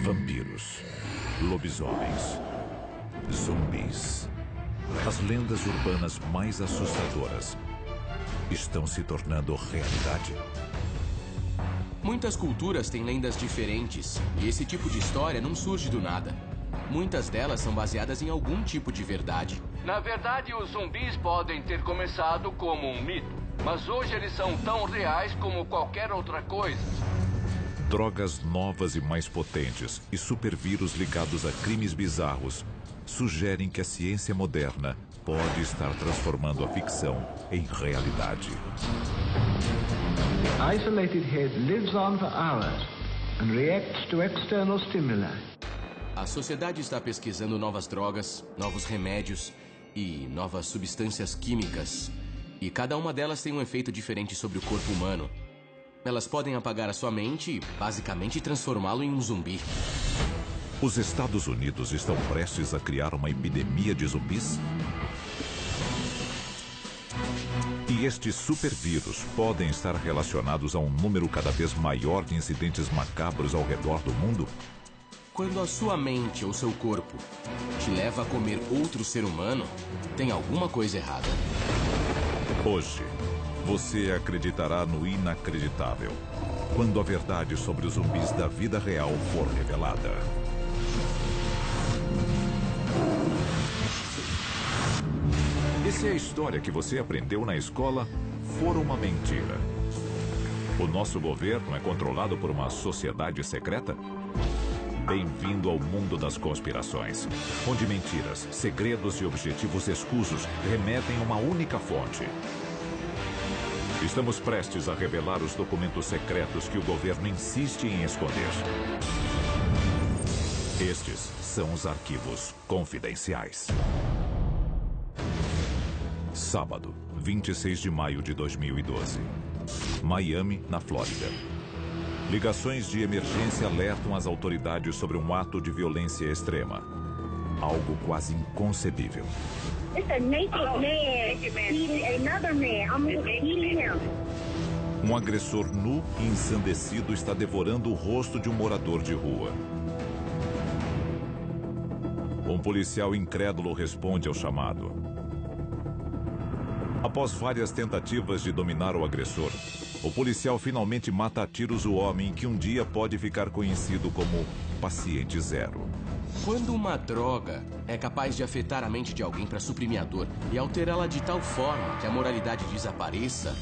Vampiros, lobisomens, zumbis. As lendas urbanas mais assustadoras estão se tornando realidade. Muitas culturas têm lendas diferentes, e esse tipo de história não surge do nada. Muitas delas são baseadas em algum tipo de verdade. Na verdade, os zumbis podem ter começado como um mito, mas hoje eles são tão reais como qualquer outra coisa. Drogas novas e mais potentes e supervírus ligados a crimes bizarros sugerem que a ciência moderna pode estar transformando a ficção em realidade. The isolated head lives on for hours and reacts to external stimuli. A sociedade está pesquisando novas drogas, novos remédios e novas substâncias químicas. E cada uma delas tem um efeito diferente sobre o corpo humano. Elas podem apagar a sua mente e, basicamente, transformá-lo em um zumbi. Os Estados Unidos estão prestes a criar uma epidemia de zumbis? E estes supervírus podem estar relacionados a um número cada vez maior de incidentes macabros ao redor do mundo? Quando a sua mente ou seu corpo te leva a comer outro ser humano, tem alguma coisa errada. Hoje, você acreditará no inacreditável quando a verdade sobre os zumbis da vida real for revelada. E se a história que você aprendeu na escola for uma mentira? O nosso governo é controlado por uma sociedade secreta? Bem-vindo ao mundo das conspirações, onde mentiras, segredos e objetivos escusos remetem a uma única fonte. Estamos prestes a revelar os documentos secretos que o governo insiste em esconder. Estes são os arquivos confidenciais. Sábado, 26 de maio de 2012. Miami, na Flórida. Ligações de emergência alertam as autoridades sobre um ato de violência extrema. Algo quase inconcebível. Um agressor nu e ensandecido está devorando o rosto de um morador de rua. Um policial incrédulo responde ao chamado. Após várias tentativas de dominar o agressor, o policial finalmente mata a tiros o homem que um dia pode ficar conhecido como Paciente Zero. Quando uma droga é capaz de afetar a mente de alguém para suprimir a dor e alterá-la de tal forma que a moralidade desapareça,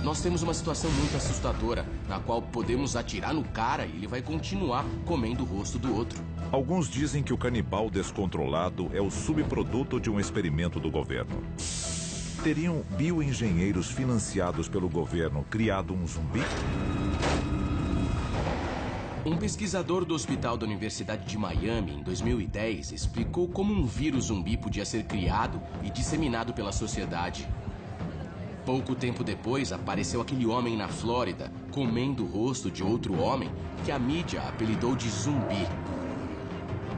nós temos uma situação muito assustadora, na qual podemos atirar no cara e ele vai continuar comendo o rosto do outro. Alguns dizem que o canibal descontrolado é o subproduto de um experimento do governo. Teriam bioengenheiros financiados pelo governo criado um zumbi? Um pesquisador do Hospital da Universidade de Miami, em 2010, explicou como um vírus zumbi podia ser criado e disseminado pela sociedade. Pouco tempo depois, apareceu aquele homem na Flórida, comendo o rosto de outro homem que a mídia apelidou de zumbi.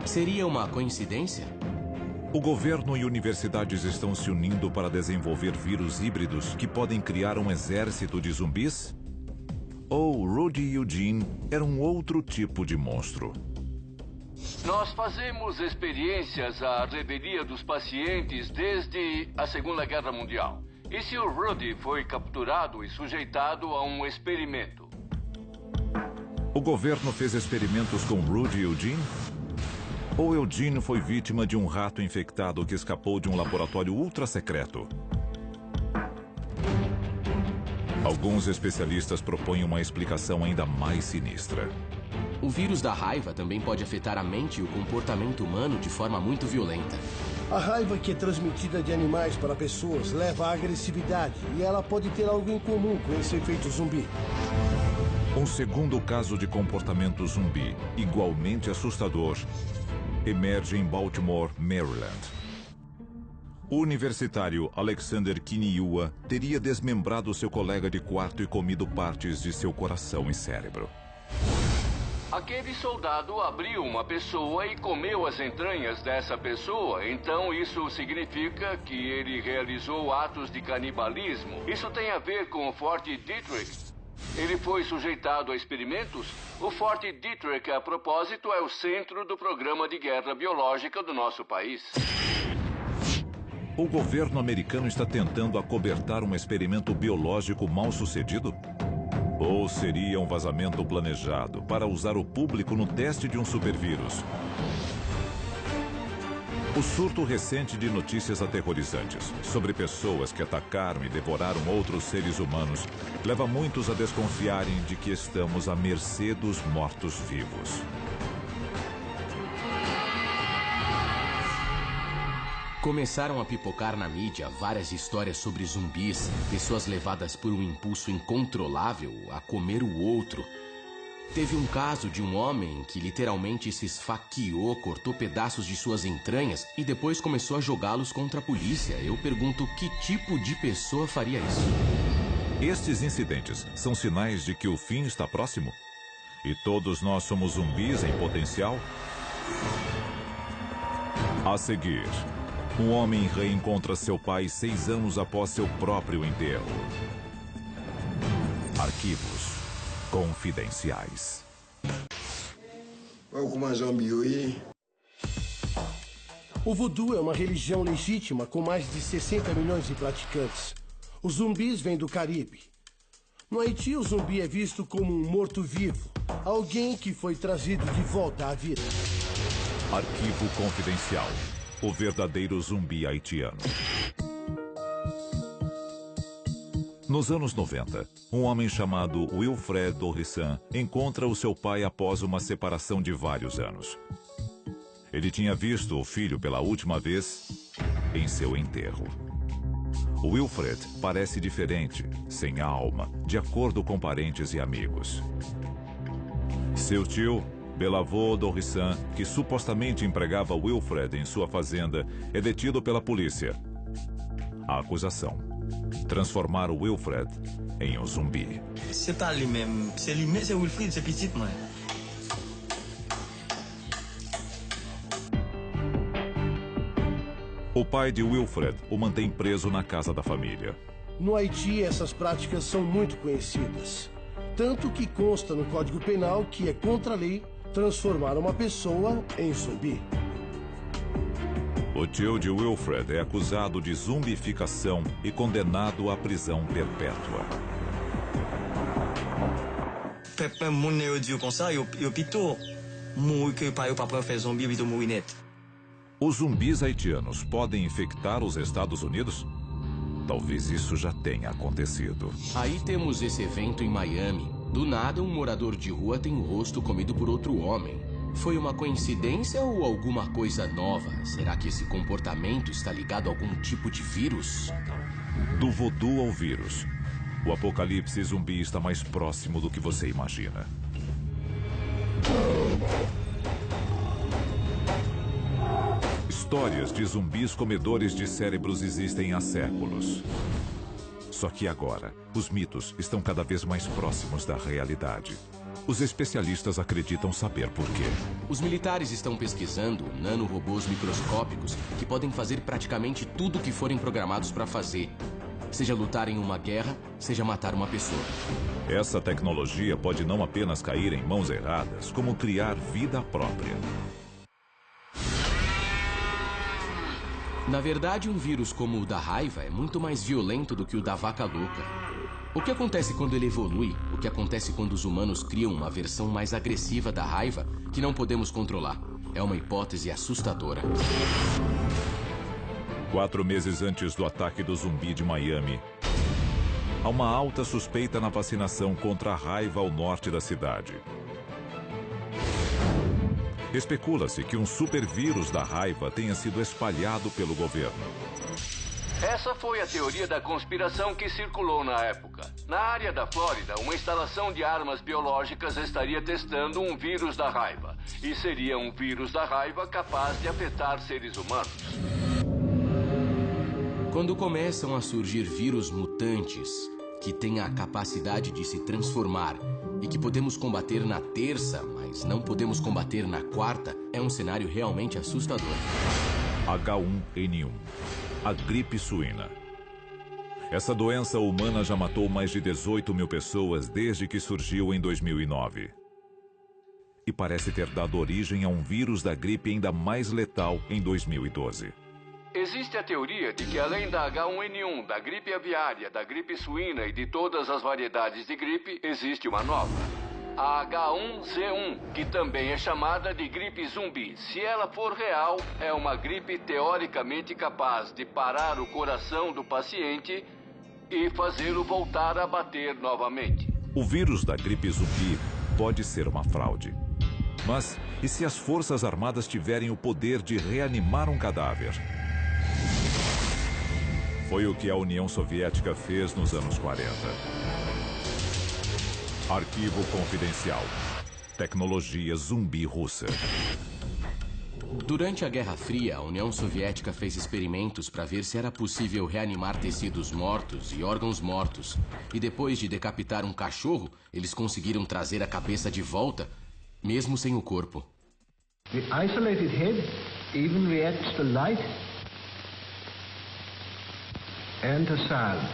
Seria uma coincidência? O governo e universidades estão se unindo para desenvolver vírus híbridos que podem criar um exército de zumbis? Ou Rudy Eugene era um outro tipo de monstro? Nós fazemos experiências à revelia dos pacientes desde a Segunda Guerra Mundial. E se o Rudy foi capturado e sujeitado a um experimento? O governo fez experimentos com Rudy Eugene? Ou Eugene foi vítima de um rato infectado que escapou de um laboratório ultra secreto? Alguns especialistas propõem uma explicação ainda mais sinistra. O vírus da raiva também pode afetar a mente e o comportamento humano de forma muito violenta. A raiva que é transmitida de animais para pessoas leva à agressividade e ela pode ter algo em comum com esse efeito zumbi. Um segundo caso de comportamento zumbi, igualmente assustador, emerge em Baltimore, Maryland. O universitário Alexander Kiniua teria desmembrado seu colega de quarto e comido partes de seu coração e cérebro. Aquele soldado abriu uma pessoa e comeu as entranhas dessa pessoa. Então isso significa que ele realizou atos de canibalismo. Isso tem a ver com o Fort Detrick. Ele foi sujeitado a experimentos. O Forte Detrick, a propósito, é o centro do programa de guerra biológica do nosso país. O governo americano está tentando acobertar um experimento biológico mal sucedido? Ou seria um vazamento planejado para usar o público no teste de um supervírus? O surto recente de notícias aterrorizantes sobre pessoas que atacaram e devoraram outros seres humanos leva muitos a desconfiarem de que estamos à mercê dos mortos-vivos. Começaram a pipocar na mídia várias histórias sobre zumbis, pessoas levadas por um impulso incontrolável a comer o outro. Teve um caso de um homem que literalmente se esfaqueou, cortou pedaços de suas entranhas e depois começou a jogá-los contra a polícia. Eu pergunto, que tipo de pessoa faria isso? Estes incidentes são sinais de que o fim está próximo? E todos nós somos zumbis em potencial? A seguir, um homem reencontra seu pai 6 anos após seu próprio enterro. Arquivos confidenciais. O voodoo é uma religião legítima com mais de 60 milhões de praticantes. Os zumbis vêm do Caribe. No Haiti, o zumbi é visto como um morto-vivo, alguém que foi trazido de volta à vida. Arquivo confidencial. O verdadeiro zumbi haitiano. Nos anos 90, um homem chamado Wilfred Dorrissan encontra o seu pai após uma separação de vários anos. Ele tinha visto o filho pela última vez em seu enterro. O Wilfred parece diferente, sem alma, de acordo com parentes e amigos. Seu tio, Belavô Dorrissan, que supostamente empregava Wilfred em sua fazenda, é detido pela polícia. A acusação: transformar o Wilfred em um zumbi. C'est pas lui même, c'est Wilfred, c'est petit, moi. O pai de Wilfred o mantém preso na casa da família. No Haiti, essas práticas são muito conhecidas. Tanto que consta no Código Penal que é contra a lei transformar uma pessoa em zumbi. O tio de Wilfred é acusado de zumbificação e condenado à prisão perpétua. Os zumbis haitianos podem infectar os Estados Unidos? Talvez isso já tenha acontecido. Aí temos esse evento em Miami. Do nada, um morador de rua tem o rosto comido por outro homem. Foi uma coincidência ou alguma coisa nova? Será que esse comportamento está ligado a algum tipo de vírus? Do voodoo ao vírus, o apocalipse zumbi está mais próximo do que você imagina. Histórias de zumbis comedores de cérebros existem há séculos. Só que agora, os mitos estão cada vez mais próximos da realidade. Os especialistas acreditam saber por quê. Os militares estão pesquisando nanorobôs microscópicos que podem fazer praticamente tudo o que forem programados para fazer. Seja lutar em uma guerra, seja matar uma pessoa. Essa tecnologia pode não apenas cair em mãos erradas, como criar vida própria. Na verdade, um vírus como o da raiva é muito mais violento do que o da vaca louca. O que acontece quando ele evolui? O que acontece quando os humanos criam uma versão mais agressiva da raiva que não podemos controlar? É uma hipótese assustadora. 4 meses antes do ataque do zumbi de Miami, há uma alta suspeita na vacinação contra a raiva ao norte da cidade. Especula-se que um supervírus da raiva tenha sido espalhado pelo governo. Essa foi a teoria da conspiração que circulou na época. Na área da Flórida, uma instalação de armas biológicas estaria testando um vírus da raiva. E seria um vírus da raiva capaz de afetar seres humanos. Quando começam a surgir vírus mutantes que têm a capacidade de se transformar e que podemos combater na terça, mas não podemos combater na quarta, é um cenário realmente assustador. H1N1, a gripe suína. Essa doença humana já matou mais de 18 mil pessoas desde que surgiu em 2009. E parece ter dado origem a um vírus da gripe ainda mais letal em 2012. Existe a teoria de que além da H1N1, da gripe aviária, da gripe suína e de todas as variedades de gripe, existe uma nova. A H1Z1, que também é chamada de gripe zumbi. Se ela for real, é uma gripe teoricamente capaz de parar o coração do paciente e fazê-lo voltar a bater novamente. O vírus da gripe zumbi pode ser uma fraude. Mas e se as Forças Armadas tiverem o poder de reanimar um cadáver? Foi o que a União Soviética fez nos anos 40. Arquivo confidencial. Tecnologia zumbi russa. Durante a Guerra Fria, a União Soviética fez experimentos para ver se era possível reanimar tecidos mortos e órgãos mortos. E depois de decapitar um cachorro, eles conseguiram trazer a cabeça de volta, mesmo sem o corpo. The isolated head even reacts to light and to sound.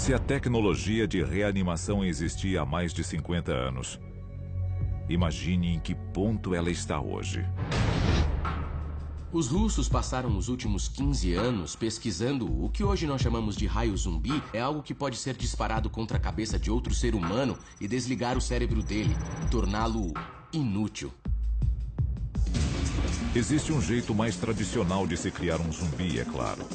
Se a tecnologia de reanimação existia há mais de 50 anos, imagine em que ponto ela está hoje. Os russos passaram os últimos 15 anos pesquisando o que hoje nós chamamos de raio zumbi. É algo que pode ser disparado contra a cabeça de outro ser humano e desligar o cérebro dele, torná-lo inútil. Existe um jeito mais tradicional de se criar um zumbi, é claro.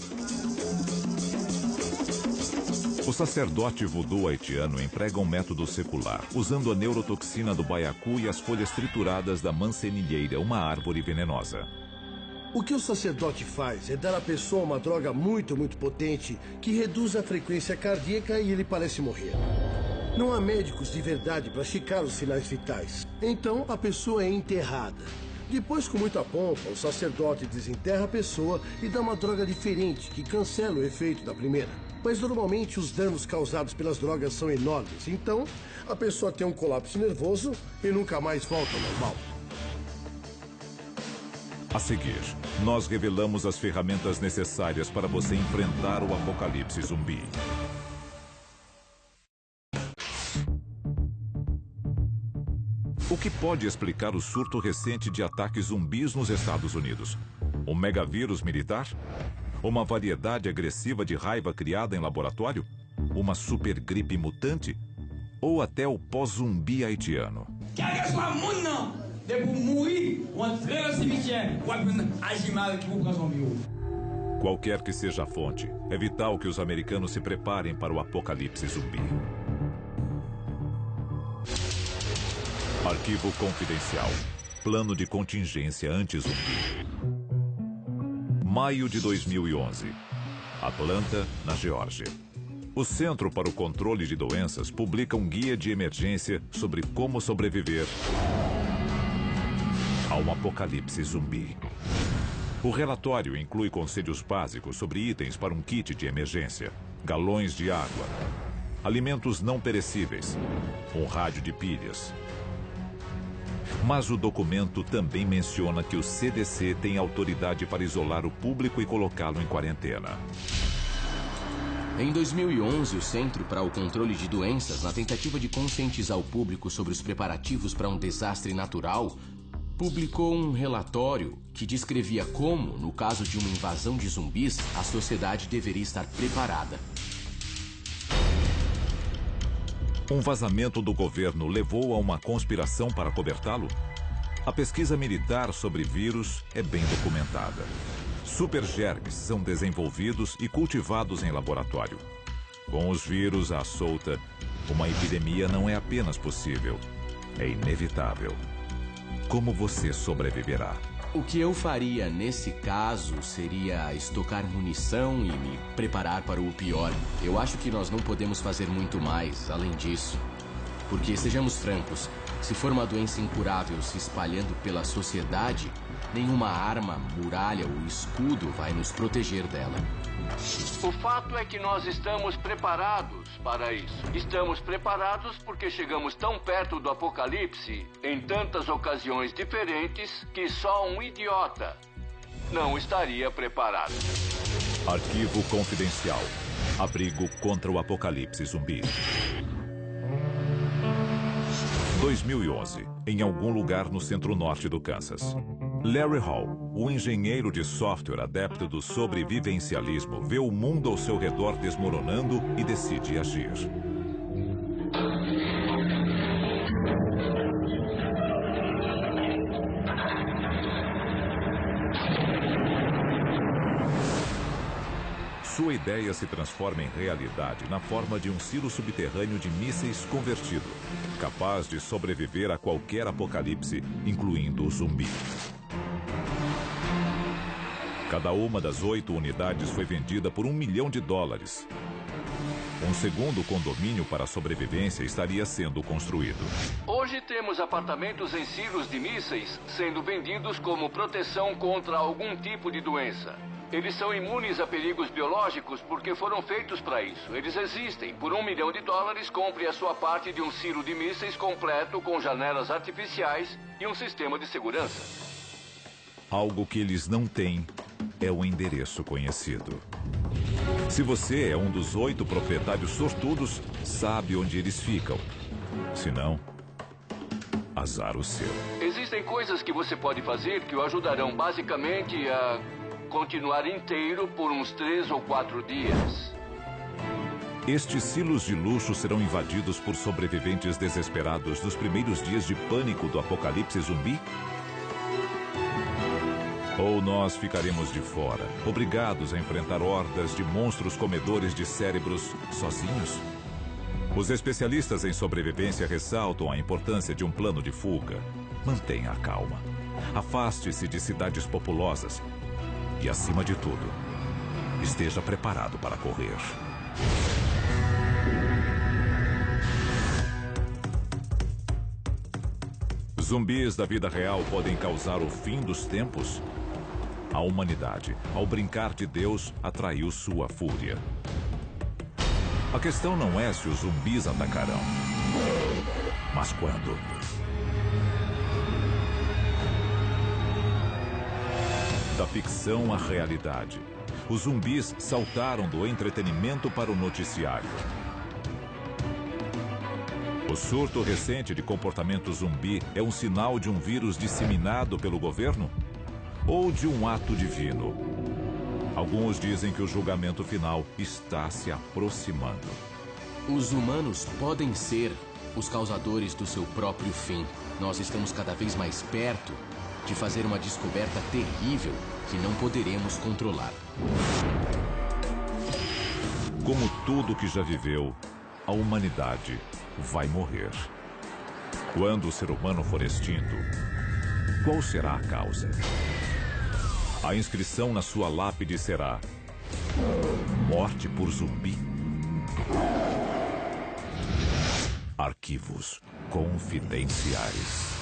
O sacerdote voodoo haitiano emprega um método secular, usando a neurotoxina do baiacu e as folhas trituradas da mancenilheira, uma árvore venenosa. O que o sacerdote faz é dar à pessoa uma droga muito potente que reduz a frequência cardíaca e ele parece morrer. Não há médicos de verdade para checar os sinais vitais. Então a pessoa é enterrada. Depois, com muita pompa, o sacerdote desenterra a pessoa e dá uma droga diferente que cancela o efeito da primeira. Mas normalmente os danos causados pelas drogas são enormes. Então, a pessoa tem um colapso nervoso e nunca mais volta ao normal. A seguir, nós revelamos as ferramentas necessárias para você enfrentar o apocalipse zumbi. O que pode explicar o surto recente de ataques zumbis nos Estados Unidos? Um megavírus militar? Uma variedade agressiva de raiva criada em laboratório? Uma supergripe mutante? Ou até o pós-zumbi haitiano? Qualquer que seja a fonte, é vital que os americanos se preparem para o apocalipse zumbi. Arquivo confidencial. Plano de contingência anti-zumbi. Maio de 2011. Atlanta, na Geórgia. O Centro para o Controle de Doenças publica um guia de emergência sobre como sobreviver ao apocalipse zumbi. O relatório inclui conselhos básicos sobre itens para um kit de emergência, galões de água, alimentos não perecíveis, um rádio de pilhas. Mas o documento também menciona que o CDC tem autoridade para isolar o público e colocá-lo em quarentena. Em 2011, o Centro para o Controle de Doenças, na tentativa de conscientizar o público sobre os preparativos para um desastre natural, publicou um relatório que descrevia como, no caso de uma invasão de zumbis, a sociedade deveria estar preparada. Um vazamento do governo levou a uma conspiração para cobertá-lo? A pesquisa militar sobre vírus é bem documentada. Supergermes são desenvolvidos e cultivados em laboratório. Com os vírus à solta, uma epidemia não é apenas possível, é inevitável. Como você sobreviverá? O que eu faria nesse caso seria estocar munição e me preparar para o pior. Eu acho que nós não podemos fazer muito mais além disso. Porque, sejamos francos, se for uma doença incurável se espalhando pela sociedade, nenhuma arma, muralha ou escudo vai nos proteger dela. O fato é que nós estamos preparados para isso. Estamos preparados porque chegamos tão perto do apocalipse em tantas ocasiões diferentes que só um idiota não estaria preparado. Arquivo confidencial. Abrigo contra o apocalipse zumbi. 2011, em algum lugar no centro-norte do Kansas. Larry Hall, o engenheiro de software adepto do sobrevivencialismo, vê o mundo ao seu redor desmoronando e decide agir. Sua ideia se transforma em realidade na forma de um silo subterrâneo de mísseis convertido, capaz de sobreviver a qualquer apocalipse, incluindo o zumbi. Cada uma das 8 unidades foi vendida por $1 milhão. Um segundo condomínio para a sobrevivência estaria sendo construído. Hoje temos apartamentos em silos de mísseis sendo vendidos como proteção contra algum tipo de doença. Eles são imunes a perigos biológicos porque foram feitos para isso. Eles existem. Por $1 milhão, compre a sua parte de um silo de mísseis completo com janelas artificiais e um sistema de segurança. Algo que eles não têm é o endereço conhecido. Se você é um dos 8 proprietários sortudos, sabe onde eles ficam. Se não, azar o seu. Existem coisas que você pode fazer que o ajudarão basicamente a continuar inteiro por uns 3 ou 4 dias. Estes silos de luxo serão invadidos por sobreviventes desesperados dos primeiros dias de pânico do apocalipse zumbi? Ou nós ficaremos de fora, obrigados a enfrentar hordas de monstros comedores de cérebros sozinhos? Os especialistas em sobrevivência ressaltam a importância de um plano de fuga. Mantenha a calma. Afaste-se de cidades populosas. E, acima de tudo, esteja preparado para correr. Zumbis da vida real podem causar o fim dos tempos? A humanidade, ao brincar de Deus, atraiu sua fúria. A questão não é se os zumbis atacarão, mas quando. Da ficção à realidade, os zumbis saltaram do entretenimento para o noticiário. O surto recente de comportamento zumbi é um sinal de um vírus disseminado pelo governo? Ou de um ato divino? Alguns dizem que o julgamento final está se aproximando. Os humanos podem ser os causadores do seu próprio fim. Nós estamos cada vez mais perto de fazer uma descoberta terrível que não poderemos controlar. Como tudo que já viveu, a humanidade vai morrer. Quando o ser humano for extinto, qual será a causa? A inscrição na sua lápide será: morte por zumbi. Arquivos confidenciais.